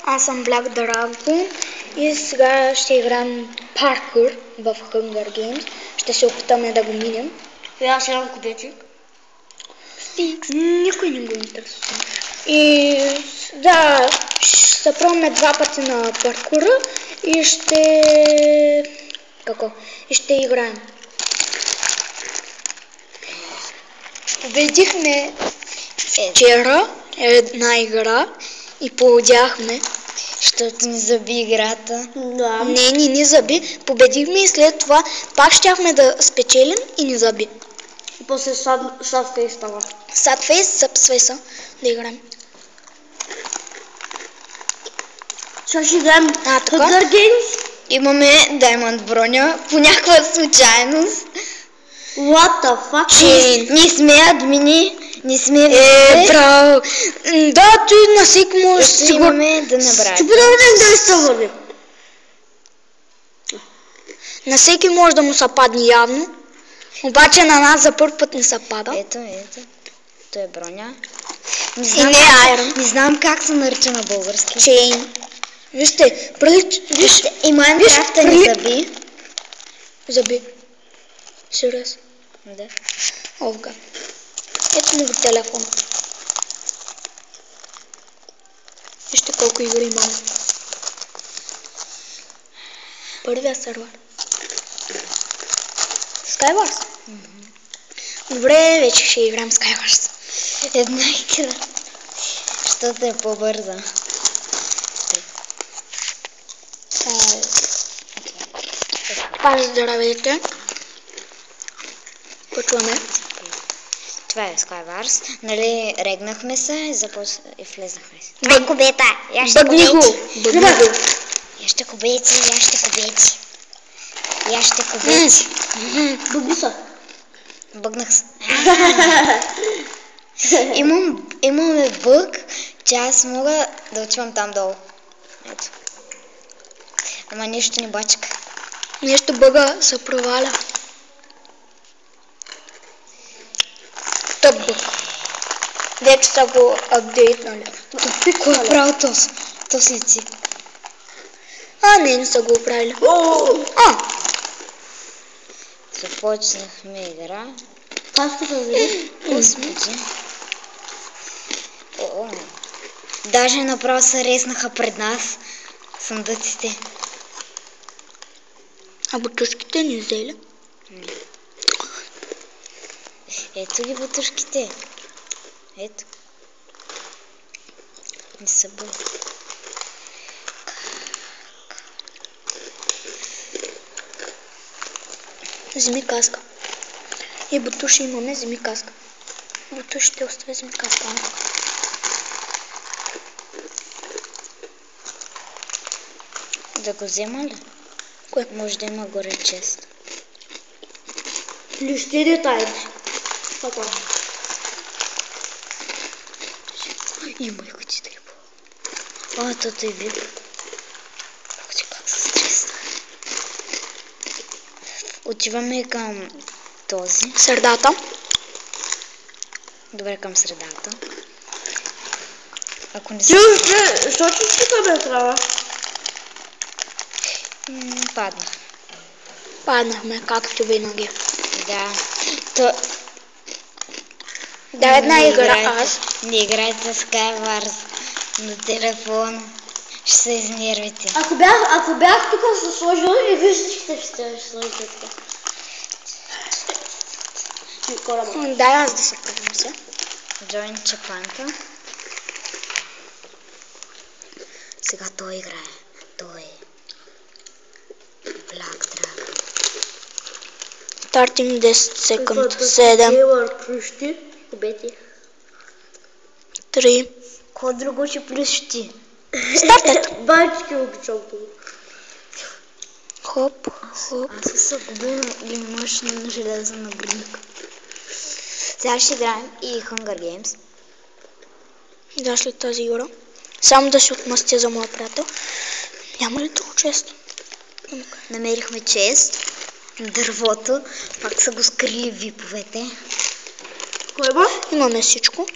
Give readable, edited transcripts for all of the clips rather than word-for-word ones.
Аз съм Black Dragon и сега ще играем паркур в Hunger Games. Ще се опитаме да го минем. И аз имам кубечик. Стикс. Никой не го интересува. И да, ще се пробваме 2 пъти на паркура и ще... Какво? И ще играем. Победихме вчера една игра и поудяхме. Защото ни заби играта. Да. Не ни заби. Победихме и след това пак щяхме да спечелим и ни заби. И после садфейс става. Садфейс, събсвейса да играем. Сега ще играем така. Hunger Games. Имаме Diamond броня по някаква случайност. What the fuck? Ние сме админи, не сме Браво! Да, ти на всеки можеш ще имаме да набравим. Ще подаваме дали сте върви. На всеки може да му се падне явно. Обаче на нас за първ път не се пада. Ето. То е броня. И не е айрон. Не знам как се нарича на български. Чейн. Вижте, виж. И Майнкрафта ни заби. Заби. Сериозно. Да. Овга. Ето му го телефон. Вижте колко игри имаме. Първия сервер. Skywars. Добре, вече ще играем Skywars. Една игра. Защото е по-бърза. Здравейте. Почваме. Това е Skywars. Нали, регнахме се и влезнахме. Бъг кубета. Бъгни го. Яще кубеци. Бъгни са. Бъгнах се. Имаме бъг, че аз мога да отивам там долу. Ето. Ама нищо не бачка. Нещо бъга се проваля. Тъп бъг. Вече са го апдейтнали. Кой е правил този? То след си. Не са го оправили. Започнахме игра. Как сте въвели? Господи. Даже направо се резнаха пред нас съндъците. А бутушките ни взели? Ето ги бутушките. Ето. Не са бъл. Вземи каска. И бутуши имаме, вземи каска. Бутуши ще оставя, вземи каска. Да го взема ли? Кое? Може да има горе чест. Лиште детайли. Така. Има ли ходи трябва? Тото е вип. Как се стресна. Отиваме към този. Средата. Добре, към средата. Ако не Защо ще ме трябва? Паднах. Паднахме, както винаги. Да. Да, една игра аз. Не играйте Skywars на телефона. Ще се изнервите. Ако бях тук се сложил и виждате, ще сложите така. Да, аз да се правим се. Join чапанка. Сега той играе. Той е Black Dragon. Starting 10 секунд. 7. Кубети. 3. Кой друго ще плющи? Стартът. Байчки обичам това. Хоп. Аз се губим или можеш на железа на гръбник. Сега ще играем и Hunger Games. Да, след тази игра. Само да се отмъстя за моя приятел. Няма ли друго често? Намерихме чест. Дървото. Пак са го скрили виповете. Кой ба? Имаме всичко.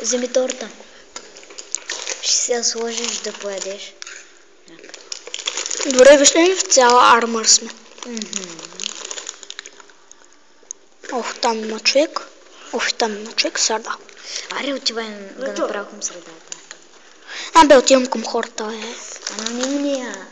Вземи торта. Ще се я сложиш да поедеш. Добре, вижте ли в цяла армър сме. Ох, там има човек. Ох, там има човек, сърда. Аре, отивай да направя към средата. Бе, отивам към хората, Анонимния.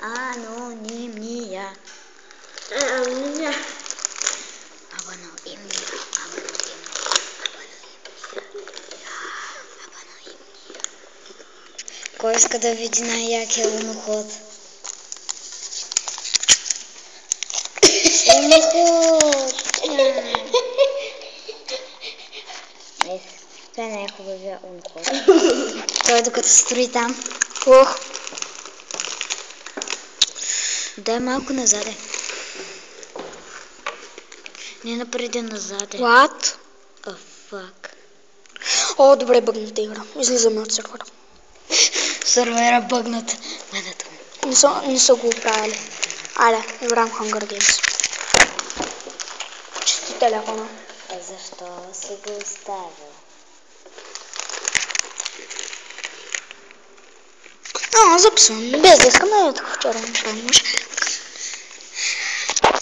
Кой иска да види най-якия луноход? Луноход! Това е най-хубавия луноход. Той докато строи там. Ох, Дай малко назаде. Не напреди назаде. what? Фак. О, добре, бъгната игра. Излизаме от сервера. Сървера бъгнат. Не са го оправили. Айде, играем Hunger Games. Чисти телефона. Защо си го оставил? Записвам. Без да искам да вчера не правим.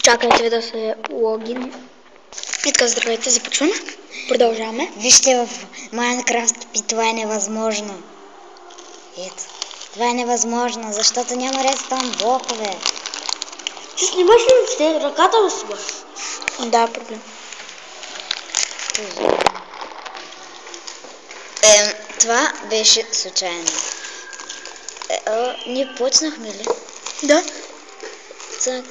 Чакайте да се логин. И така, здравейте, започваме. Продължаваме. Вижте, в Minecraft това е невъзможно. Ето. Това е невъзможно, защото няма редстоун блокове. Ти снимаш ли въобще? Ръката ли снимаш? Да, проблем. Това беше случайно. Ние почнахме ли? Да. Цак.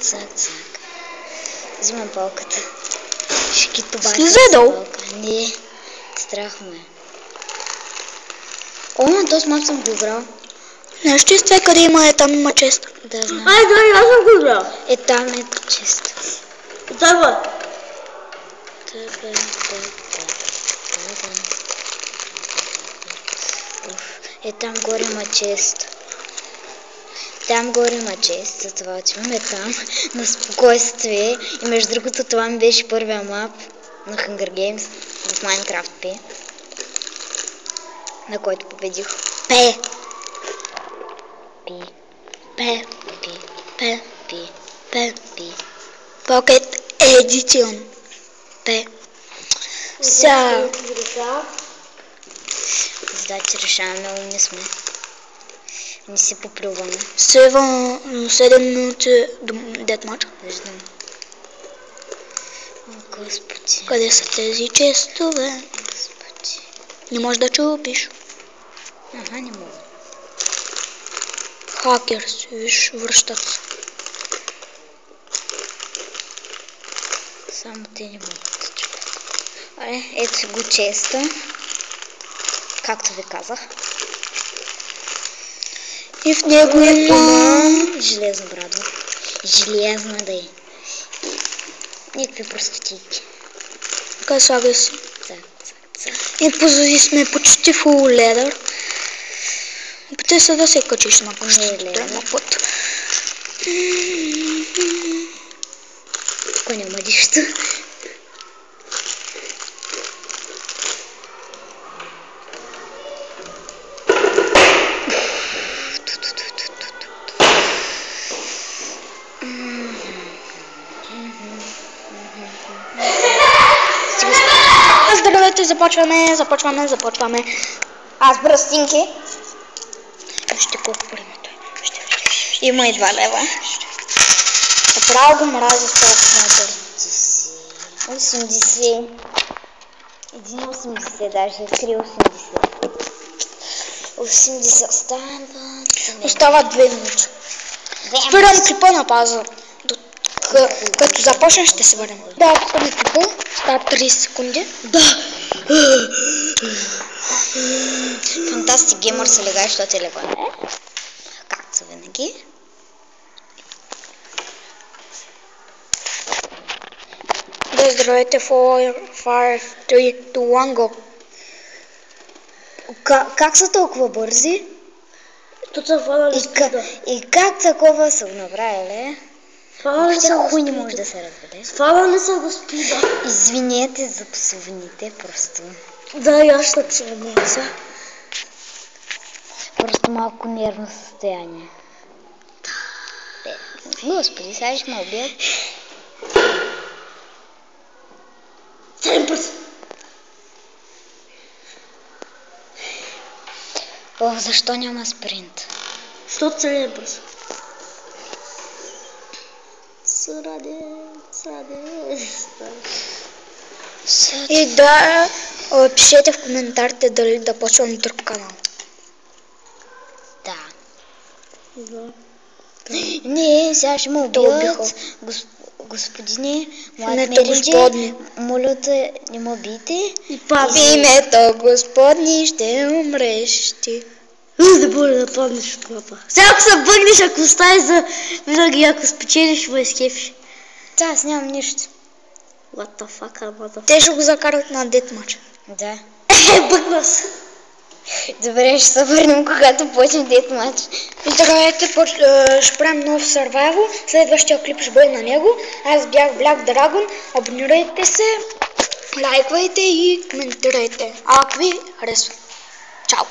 Взимам палката. Ще ги тубака. Слизай долу. Не, страх ме. О, този мап съм го играл. Нещо изтве къде има, там има чест. Да, знам. Ай, да, аз съм го играл. Там е чест. Давай. Там горе има чест. Затова отиваме там на спокойствие. И между другото това ми беше първия мап на Hunger Games в Minecraft P, на който победих. Пе. Pocket Edition. Пе. Сега. Задачи решаваме, умни сме. Не си поплюваме. 7 минути до детмач. Виждам. О, Господи. Къде са тези честове? Господи. Не можеш да чупиш. Не мога. Хакерс, виж, връщат се. Само те не могат да чупят. Ето го честа. Както ви казах. И в него има железно брадо. Железна да е. Никакви простотики. Така слагай си. Цак. И позади сме почти фул ледър. Опитай се да се качиш на къщата. Трябва път. Тук няма нищо. Здравейте, започваме. Аз бръстинки. Вижте колко пари има той. Има и 2 лева. Направо го мразя с толкова пари. 80. 1,80 даже. 3,80. 80 Остават 2 минути. Спирам клипа на паза. Като започнем ще се върнем. Да, ако спираме клипа, стават 30 секунди. Да. Фантастик геймър се легай, що те лева. Както винаги. Да, здравейте, 4, 5, 3, 2, 1, go. Как са толкова бързи? Тут са фанали спида. И как такова са го направили? Фанали са го Хуй не спида. може да се разбере. Фанали са го спида. Извинете за псовните, просто. Да, и аз ще псовница. Просто малко нервно състояние. Господи, сега ще ме убият. Целен път. О, защо няма спринт? Защото целен път. Сраде. И да, пишете в коментарите дали да почвам друг канал. Да. Да. Не, сега ще ме убиха. убият. Господине, млади Името Господни. моля те, не ме убийте. И пак. В името Господни ще умреш ти. Не бъде да паднеш от мапа. Сега ако се бъгнеш, ако оставиш за винаги, ако спечелиш, ме изкефиш. Да, аз нямам нищо. What the fuck, Те ще го закарат на детмач. Да. Бъгна се. Добре, ще се върнем, когато почнем детмач. Здравейте, ще правим нов survival. Следващия клип ще бъде на него. Аз бях Black Dragon. Абонирайте се, лайквайте и коментирайте, ако ви харесва. Чао!